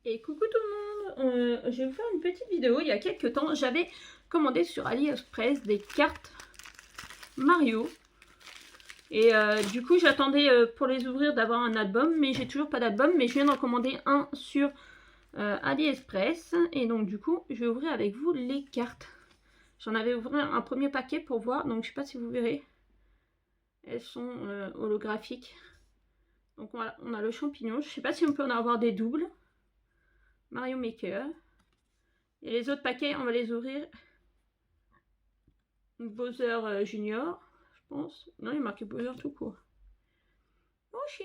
Et coucou tout le monde, je vais vous faire une petite vidéo. Il y a quelques temps, j'avais commandé sur AliExpress des cartes Mario. Et du coup, j'attendais pour les ouvrir d'avoir un album, mais j'ai toujours pas d'album. Mais je viens d'en commander un sur AliExpress. Et donc du coup, je vais ouvrir avec vous les cartes. J'en avais ouvert un premier paquet pour voir, donc je sais pas si vous verrez. Elles sont holographiques. Donc voilà, on a le champignon. Je sais pas si on peut en avoir des doubles. Mario Maker. Et les autres paquets, on va les ouvrir. Bowser Junior, je pense. Non, il est marqué Bowser tout court. Yoshi.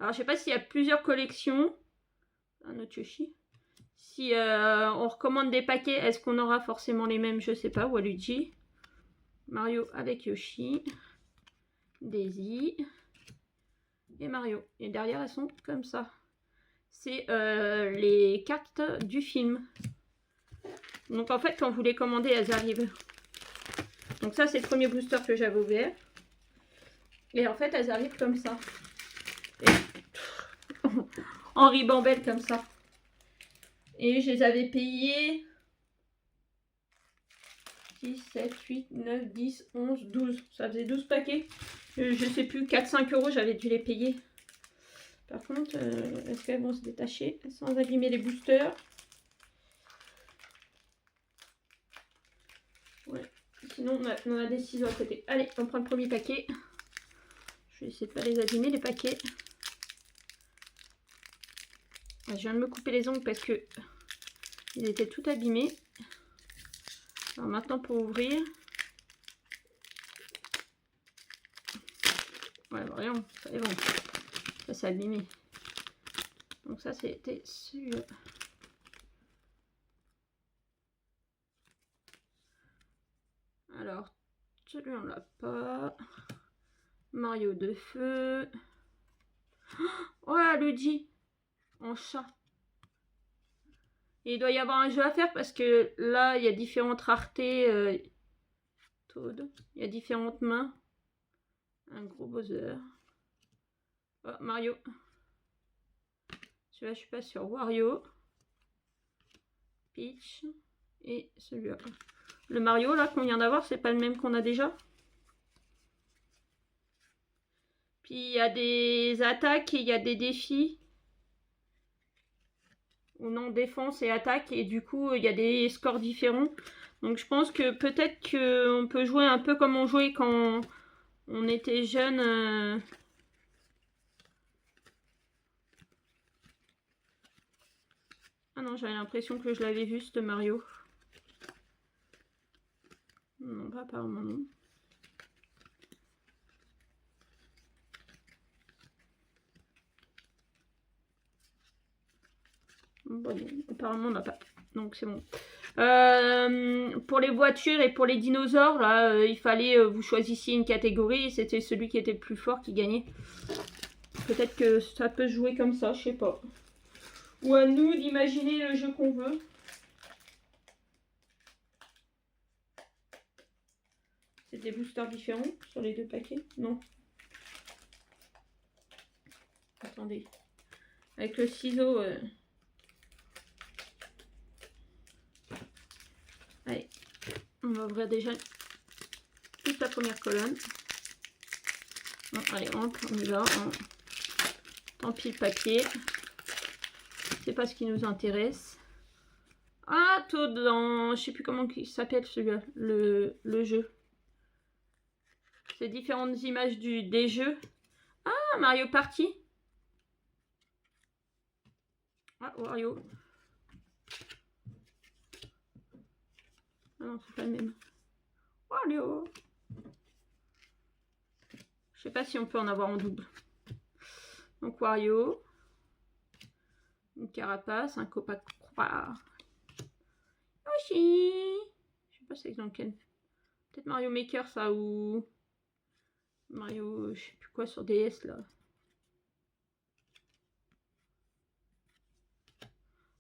Alors, je sais pas s'il y a plusieurs collections. Un autre Yoshi. Si on recommande des paquets, est-ce qu'on aura forcément les mêmes? Je sais pas. Waluigi. Mario avec Yoshi. Daisy. Et Mario. Et derrière, elles sont comme ça. C'est les cartes du film. Donc en fait, quand vous les commandez, elles arrivent. Donc ça, c'est le premier booster que j'avais ouvert. Et en fait, elles arrivent comme ça. Et... en ribambelle comme ça. Et je les avais payées 6, 7, 8, 9, 10, 11, 12. Ça faisait 12 paquets. Je sais plus, 4-5 euros, j'avais dû les payer. Par contre, est-ce qu'elles vont se détacher sans abîmer les boosters? Ouais. Sinon, on a des ciseaux à côté. Allez, on prend le premier paquet. Je vais essayer de ne pas les abîmer, les paquets. Je viens de me couper les ongles parce que ils étaient tout abîmés. Alors maintenant, pour ouvrir. Ouais, voyons, ça est bon. Ça, c'est abîmé. Donc ça, c'était celui-là. Alors, celui-là, on l'a pas. Mario de feu. Oh, Luigi en chat. Et il doit y avoir un jeu à faire parce que là, il y a différentes raretés. Toad. Il y a différentes mains. Un gros Bowser. Oh, Mario. Celui-là, je suis pas sûre. Wario. Peach. Et celui-là. Le Mario, là, qu'on vient d'avoir, c'est pas le même qu'on a déjà. Puis, il y a des attaques et il y a des défis. Ou non, défense et attaque. Et du coup, il y a des scores différents. Donc, je pense que peut-être qu'on peut jouer un peu comme on jouait quand on était jeune. Ah non, j'avais l'impression que je l'avais vu, ce Mario. Non, pas apparemment non. Bon, apparemment on n'a pas. Donc c'est bon. Pour les voitures et pour les dinosaures, là, il fallait vous choisissiez une catégorie et c'était celui qui était le plus fort qui gagnait. Peut-être que ça peut jouer comme ça, je sais pas. Ou à nous d'imaginer le jeu qu'on veut. C'est des boosters différents sur les deux paquets? Non. Attendez. Avec le ciseau... Allez. On va ouvrir déjà toute la première colonne. Bon, allez, on y va. Tant pis le papier. C'est pas ce qui nous intéresse. Ah, Toad dans... Je sais plus comment il s'appelle celui-là. Le jeu. C'est différentes images des jeux. Ah, Mario Party. Ah, Wario. Ah non, c'est pas le même. Wario. Je sais pas si on peut en avoir en double. Donc Wario. Une carapace, un copac. Yoshi. Je sais pas c'est dans quel. Peut-être Mario Maker ça ou Mario, je sais plus quoi sur DS là.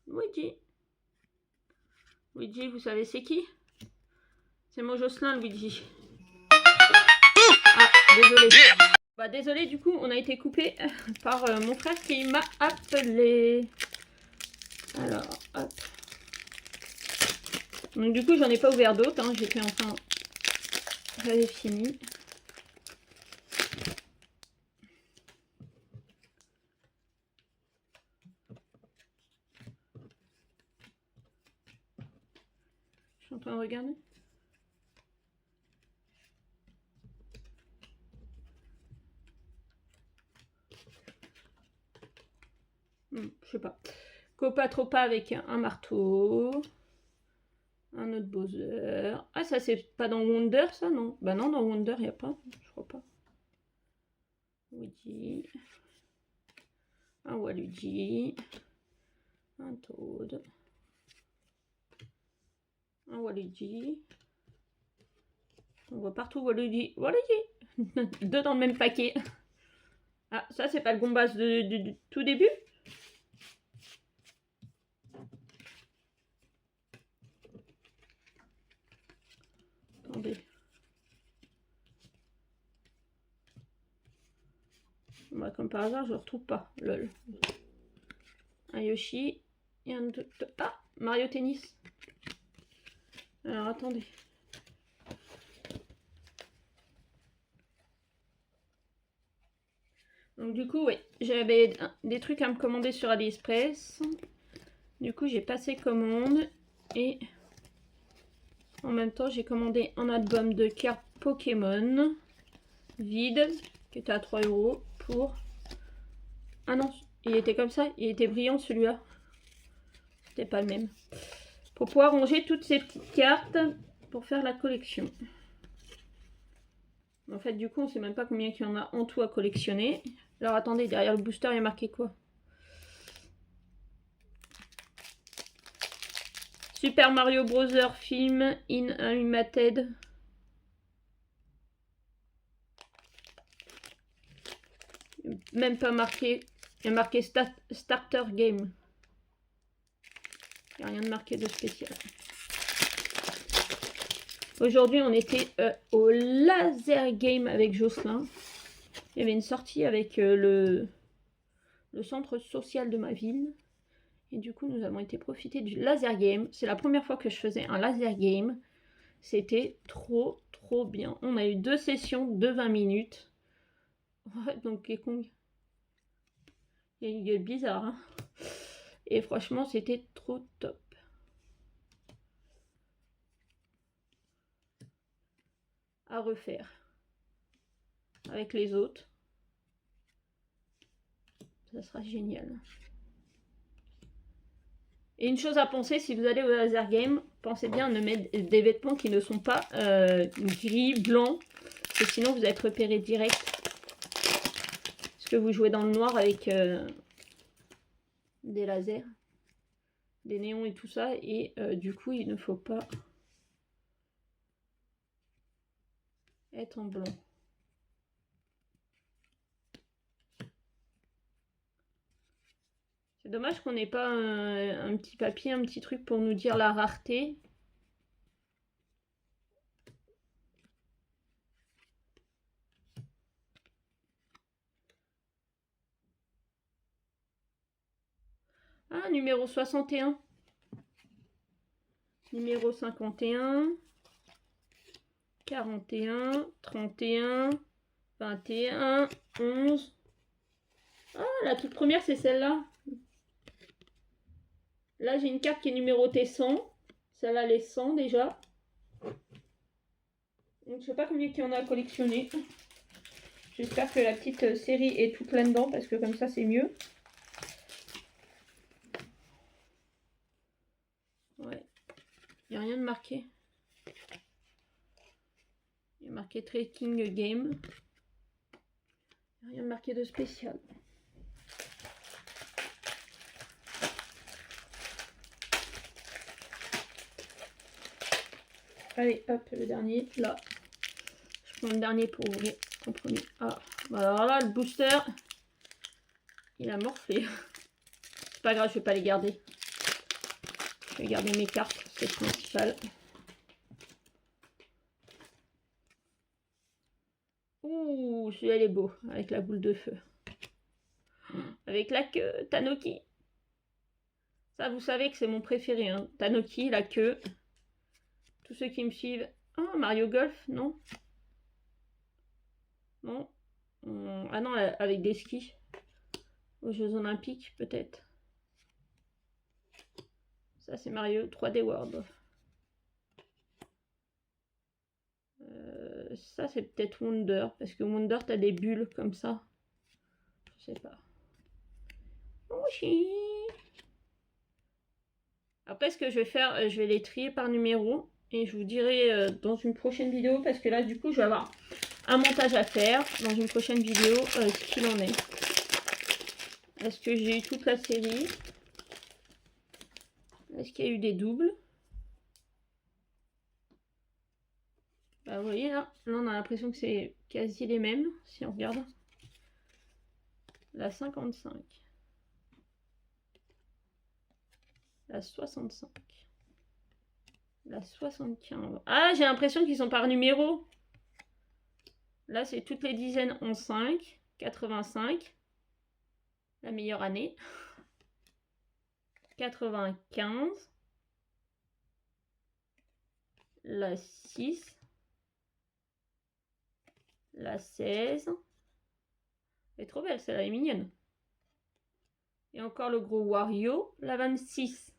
Luigi. Luigi, vous savez c'est qui? C'est mon Jocelyn Luigi. Ah, désolé. Bah désolé, du coup, on a été coupé par mon frère qui m'a appelé. Alors, hop. Donc du coup, j'en ai pas ouvert d'autres. Hein. J'étais enfin... J'avais fini. Je suis en train de regarder. Je sais pas. Copa Tropa avec un marteau. Un autre Bowser. Ah, ça, c'est pas dans Wonder, ça, non? Bah non, dans Wonder, il n'y a pas. Je crois pas. Luigi. Un Waluigi. Un Toad. Un Waluigi. On voit partout Waluigi. Waluigi. Deux dans le même paquet. Ah, ça, c'est pas le Gombas du tout début? Attendez. Bah, comme par hasard, je le retrouve pas. Lol. Un Yoshi. Et un... Ah, Mario Tennis. Alors, attendez. Donc du coup, oui, j'avais des trucs à me commander sur AliExpress. Du coup, j'ai passé commande et en même temps, j'ai commandé un album de cartes Pokémon vide qui était à 3 € pour... Ah non, il était comme ça, il était brillant celui-là. C'était pas le même. Pour pouvoir ranger toutes ces petites cartes pour faire la collection. En fait, du coup, on sait même pas combien il y en a en tout à collectionner. Alors attendez, derrière le booster, il y a marqué quoi? Super Mario Bros. Film in Unlimited. Même pas marqué. Il y a marqué Starter Game. Il n'y a rien de marqué de spécial. Aujourd'hui, on était au Laser Game avec Jocelyn. Il y avait une sortie avec le centre social de ma ville. Et du coup, nous avons été profiter du Laser Game. C'est la première fois que je faisais un Laser Game. C'était trop bien. On a eu 2 sessions de 20 minutes. Ouais, donc Kong. Il y a une gueule bizarre. Hein. Et franchement, c'était trop top. À refaire. Avec les autres. Ça sera génial. Et une chose à penser, si vous allez au Laser Game, pensez bien à ne mettre des vêtements qui ne sont pas gris, blancs. Parce que sinon, vous êtes repéré direct. Parce que vous jouez dans le noir avec des lasers, des néons et tout ça. Et du coup, il ne faut pas être en blanc. C'est dommage qu'on n'ait pas un petit papier, un petit truc pour nous dire la rareté. Ah, numéro 61. Numéro 51. 41. 31. 21. 11. Ah, la toute première, c'est celle-là. Là, j'ai une carte qui est numérotée 100. Celle-là, elle est 100 déjà. Donc, je sais pas combien il y en a à collectionner. J'espère que la petite série est toute là-dedans parce que comme ça, c'est mieux. Ouais. Il n'y a rien de marqué. Il y a marqué Tracking Game. Il n'y a rien de marqué de spécial. Allez, hop, le dernier, là. Je prends le dernier pour ouvrir en premier. Ah, alors là, le booster, il a morflé. C'est pas grave, je vais pas les garder. Je vais garder mes cartes, c'est le principal. Ouh, celui-là, il est beau, avec la boule de feu. Avec la queue, Tanoki. Ça, vous savez que c'est mon préféré, hein. Tanoki, la queue. Tous ceux qui me suivent. Oh, Mario Golf, non? Non. Ah non, avec des skis. Aux Jeux Olympiques, peut-être. Ça, c'est Mario 3D World. Ça, c'est peut-être Wonder. Parce que Wonder, t'as des bulles comme ça. Je sais pas. Après, ce que je vais faire, je vais les trier par numéro. Et je vous dirai dans une prochaine vidéo. Parce que là, du coup, je vais avoir un montage à faire. Dans une prochaine vidéo, ce qu'il en est. Est-ce que j'ai eu toute la série? Est-ce qu'il y a eu des doubles? Bah, vous voyez là, on a l'impression que c'est quasi les mêmes, si on regarde. La 55. La 65. La 75. Ah, j'ai l'impression qu'ils sont par numéro. Là, c'est toutes les dizaines 11,5. 85. La meilleure année. 95. La 6. La 16. Elle est trop belle, celle-là, elle est mignonne. Et encore le gros Wario, la 26.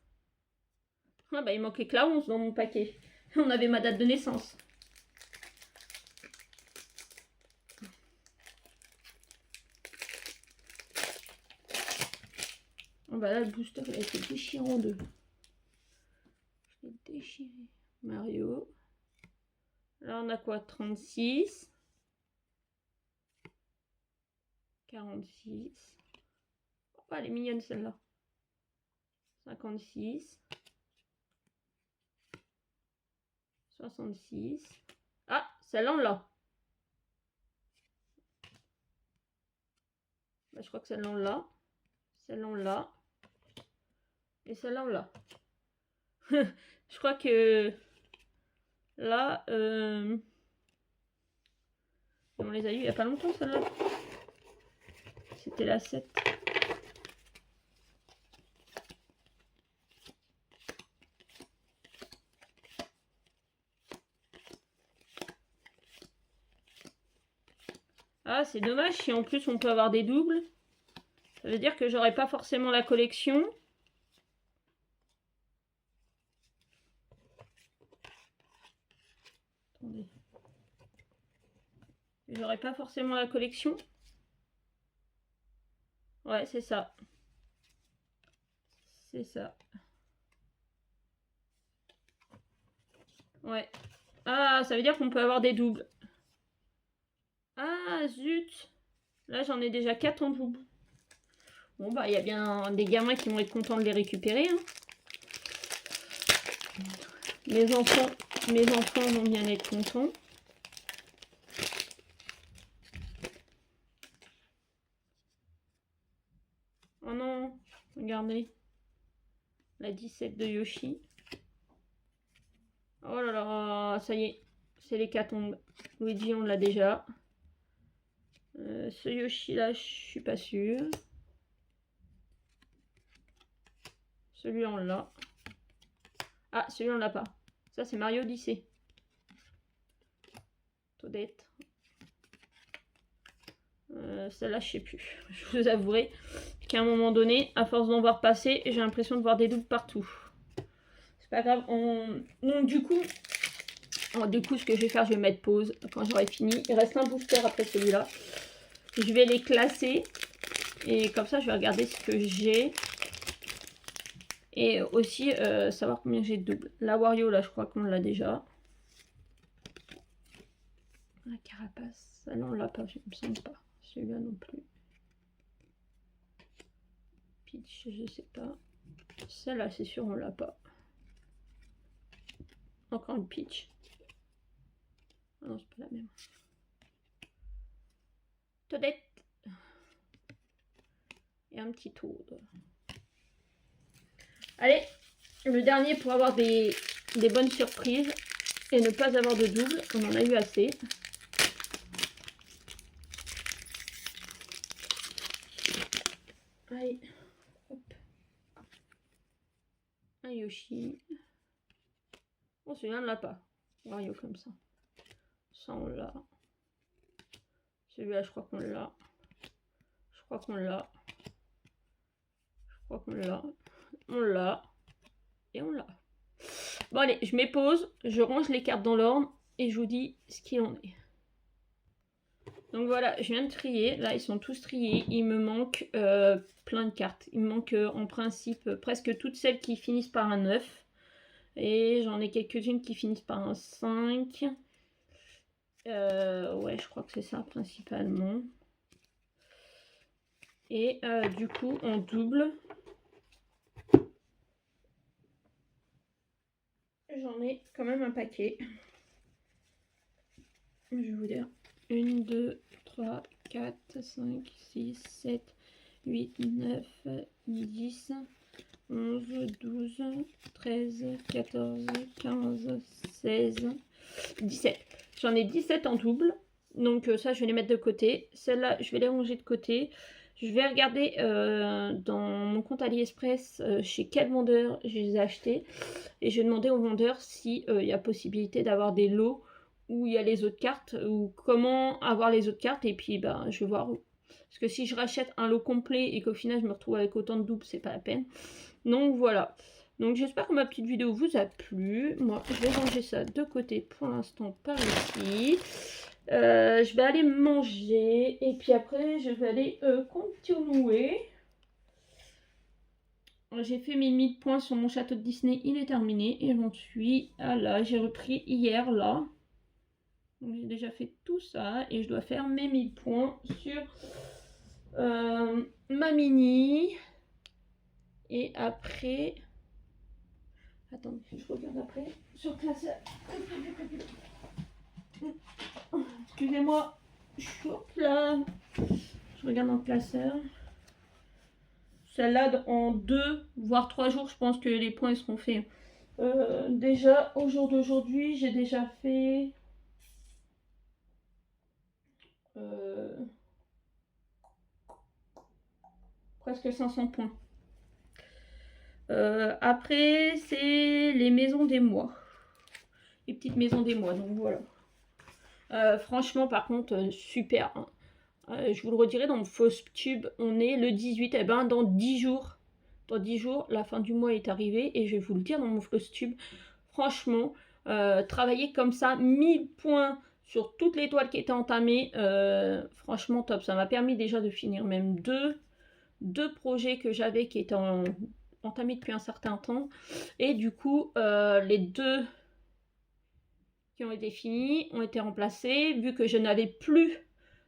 Ah bah il manquait que la 11 dans mon paquet. On avait ma date de naissance. Oh bah là le booster il a été déchiré en deux. Je l'ai déchiré. Mario. Là on a quoi? 36. 46. Oh, elle est mignonne celle-là. 56. 66. Ah, celle-là on l'a. Bah, je crois que celle-là on l'a. Celle-là on l'a. Et celle-là on l'a. Je crois que là, on les a eu il n'y a pas longtemps celle-là. C'était la 7. Ah, c'est dommage si en plus on peut avoir des doubles. Ça veut dire que j'aurai pas forcément la collection. Attendez. J'aurai pas forcément la collection. Ouais, c'est ça. C'est ça. Ouais. Ah, ça veut dire qu'on peut avoir des doubles. Ah, zut. Là, j'en ai déjà 4 en double. Bon, bah, il y a bien des gamins qui vont être contents de les récupérer. Hein. Mes enfants vont bien être contents. Oh non, regardez. La 17 de Yoshi. Oh là là, ça y est. C'est l'hécatombe. Luigi, on l'a déjà. Ce Yoshi là, je suis pas sûre. Celui-là, on l'a. Ah, celui-là, on l'a pas. Ça, c'est Mario Odyssey. Toadette. Celle-là, je sais plus. Je vous avouerai qu'à un moment donné, à force d'en voir passer, j'ai l'impression de voir des doubles partout. C'est pas grave. Donc, du coup, ce que je vais faire, je vais mettre pause quand j'aurai fini. Il reste un booster après celui-là. Je vais les classer. Et comme ça, je vais regarder ce que j'ai. Et aussi, savoir combien j'ai de doubles. La Wario, là, je crois qu'on l'a déjà. La carapace. Ah non, on l'a pas, je me semble pas. Celui-là non plus. Peach, je sais pas. Celle-là, c'est sûr, on l'a pas. Encore une Peach. Ah non, c'est pas la même. Toadette. Et un petit Toad. Allez, le dernier pour avoir des bonnes surprises et ne pas avoir de double. On en a eu assez. un Yoshi. Bon, celui-là, on l'a pas. Mario comme ça. Ça, on l'a. Celui-là, je crois qu'on l'a. Je crois qu'on l'a. Je crois qu'on l'a. On l'a. Et on l'a. Bon, allez, je mets pause. Je range les cartes dans l'ordre. Et je vous dis ce qu'il en est. Donc voilà, je viens de trier. Là, ils sont tous triés. Il me manque plein de cartes. Il me manque en principe presque toutes celles qui finissent par un 9. Et j'en ai quelques-unes qui finissent par un 5. Ouais, je crois que c'est ça principalement. Et du coup, en double, j'en ai quand même un paquet. Je vais vous dire. 1, 2, 3, 4, 5, 6, 7, 8, 9, 10, 11, 12, 13, 14, 15, 16, 17. J'en ai 17 en double. Donc ça, je vais les mettre de côté. Celles-là, je vais les ranger de côté. Je vais regarder dans mon compte AliExpress chez quel vendeur je les ai achetés. Et je vais demander au vendeur s'il y a possibilité d'avoir des lots où il y a les autres cartes, ou comment avoir les autres cartes, et puis ben, je vais voir. Parce que si je rachète un lot complet et qu'au final je me retrouve avec autant de doubles, c'est pas la peine. Donc voilà. Donc j'espère que ma petite vidéo vous a plu. Moi, je vais ranger ça de côté pour l'instant par ici. Je vais aller manger, et puis après je vais aller continuer. J'ai fait mes 1000 points sur mon château de Disney, il est terminé, et j'en suis à là. J'ai repris hier là. J'ai déjà fait tout ça et je dois faire mes 1000 points sur ma mini. Et après, attendez, je regarde après sur classeur. Excusez-moi, je suis là. Je regarde dans le classeur. Celle-là, en 2 voire 3 jours, je pense que les points seront faits. Déjà, au jour d'aujourd'hui, j'ai déjà fait presque 500 points. Après, c'est les maisons des mois. Les petites maisons des mois, donc voilà. Franchement, par contre, super. Hein. Je vous le redirai, dans mon Flowstube, on est le 18. Et ben, dans 10 jours. Dans 10 jours, la fin du mois est arrivée. Et je vais vous le dire dans mon Flowstube. Franchement, travailler comme ça, 1000 points sur toutes les toiles qui étaient entamées. Franchement, top. Ça m'a permis déjà de finir même deux projets que j'avais qui étaient entamés depuis un certain temps. Et du coup, les 2 qui ont été finis ont été remplacés, vu que je n'avais plus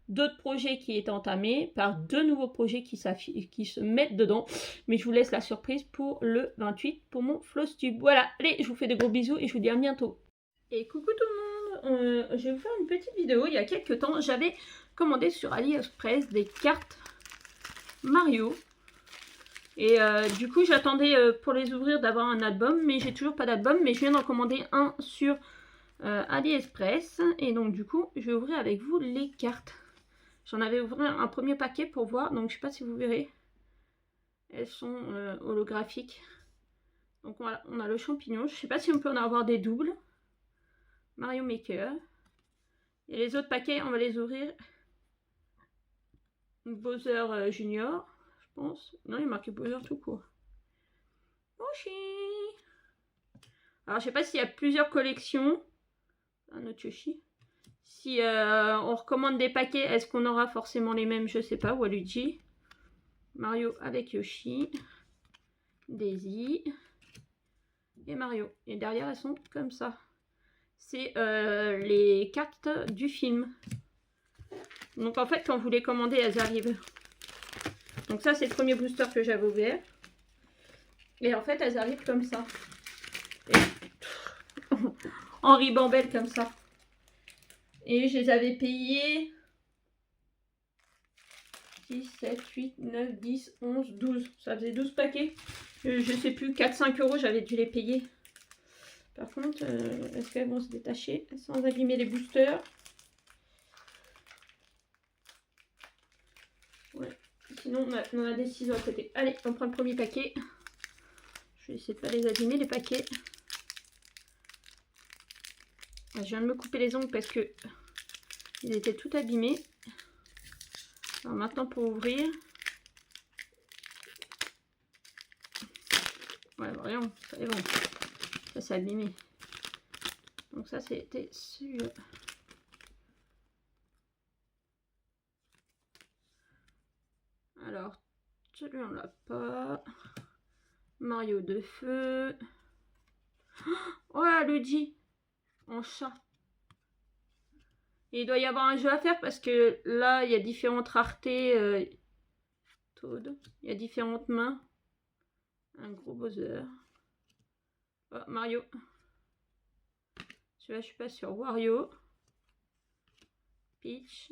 d'autres projets qui étaient entamés, par 2 nouveaux projets qui se mettent dedans. Mais je vous laisse la surprise pour le 28 pour mon Flowstube. Voilà, allez, je vous fais de gros bisous et je vous dis à bientôt. Et coucou tout le monde, je vais vous faire une petite vidéo. Il y a quelques temps, j'avais commandé sur AliExpress des cartes Mario. Et du coup, j'attendais pour les ouvrir d'avoir un album, mais j'ai toujours pas d'album. Mais je viens d'en commander un sur AliExpress. Et donc, du coup, je vais ouvrir avec vous les cartes. J'en avais ouvert un premier paquet pour voir. Donc, je sais pas si vous verrez. Elles sont holographiques. Donc, voilà, on a le champignon. Je sais pas si on peut en avoir des doubles. Mario Maker. Et les autres paquets, on va les ouvrir. Bowser Junior. Pense. Non, il est marqué Bowser tout court. Yoshi. Alors, je sais pas s'il y a plusieurs collections. Un autre Yoshi. Si on recommande des paquets, est-ce qu'on aura forcément les mêmes? Je sais pas. Waluigi. Mario avec Yoshi. Daisy. Et Mario. Et derrière, elles sont comme ça. C'est les cartes du film. Donc, en fait, quand vous les commandez, elles arrivent. Donc ça, c'est le premier booster que j'avais ouvert. Et en fait, elles arrivent comme ça. Et... en ribambelle comme ça. Et je les avais payées 6, 7, 8, 9, 10, 11, 12. Ça faisait 12 paquets. Je sais plus, 4-5 euros, j'avais dû les payer. Par contre, est-ce qu'elles vont se détacher sans abîmer les boosters? Ouais. Sinon, on a des ciseaux à côté. Allez, on prend le premier paquet. Je vais essayer de pas les abîmer les paquets. Je viens de me couper les ongles parce que ils étaient tout abîmés. Alors maintenant pour ouvrir. Ouais, voyons, ça est bon. Ça c'est abîmé. Donc ça c'était celui-là. Alors, celui-là on l'a pas. Mario de feu. Oh, Luigi en chat. Et il doit y avoir un jeu à faire parce que là, il y a différentes raretés. Toad. Il y a différentes mains. Un gros Bowser. Oh, Mario. Celui-là, je suis pas sûre. Wario. Peach.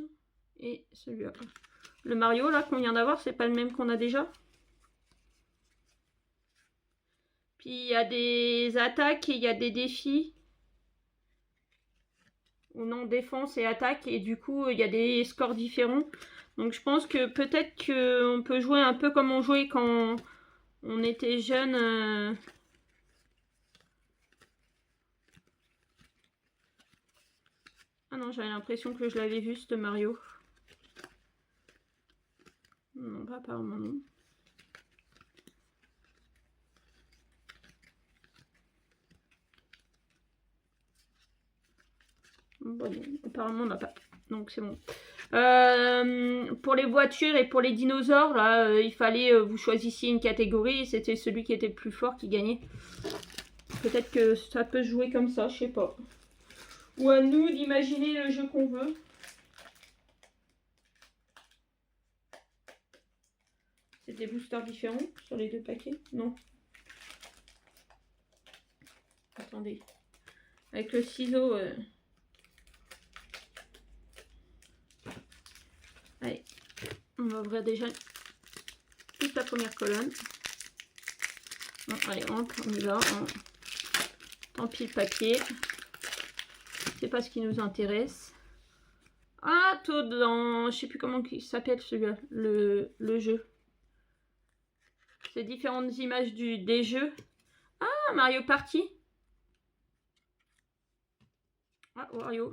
Et celui-là. Le Mario, là, qu'on vient d'avoir, c'est pas le même qu'on a déjà. Puis, il y a des attaques et il y a des défis. Ou non, défense et attaque. Et du coup, il y a des scores différents. Donc, je pense que peut-être qu'on peut jouer un peu comme on jouait quand on était jeune. Ah non, j'avais l'impression que je l'avais vu, ce Mario. Non, pas apparemment non. Bon, apparemment on n'a pas. Donc c'est bon. Pour les voitures et pour les dinosaures, là, il fallait vous choisissiez une catégorie et c'était celui qui était le plus fort qui gagnait. Peut-être que ça peut se jouer comme ça, je sais pas. Ou à nous d'imaginer le jeu qu'on veut. C'est des boosters différents sur les deux paquets? Non. Attendez. Avec le ciseau... Allez, on va ouvrir déjà toute la première colonne. Bon, allez, on y va. Tant pis le papier. C'est pas ce qui nous intéresse. Ah, Toad dans... Je sais plus comment il s'appelle celui-là. Le jeu. C'est différentes images des jeux. Ah, Mario Party. Ah, Wario.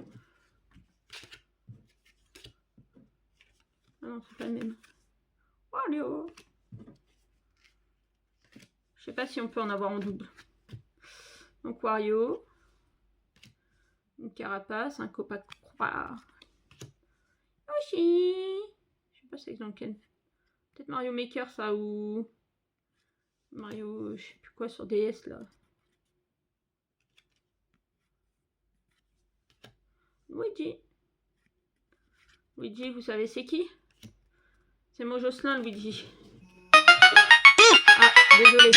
Ah non, c'est pas le même. Wario. Je sais pas si on peut en avoir en double. Donc Wario. Une carapace, un copain. Yoshi. Je sais pas c'est dans quel. Peut-être Mario Maker ça ou Mario, je sais plus quoi sur DS là. Luigi. Luigi, vous savez c'est qui? C'est mon Jocelyn Luigi. Ah, désolé.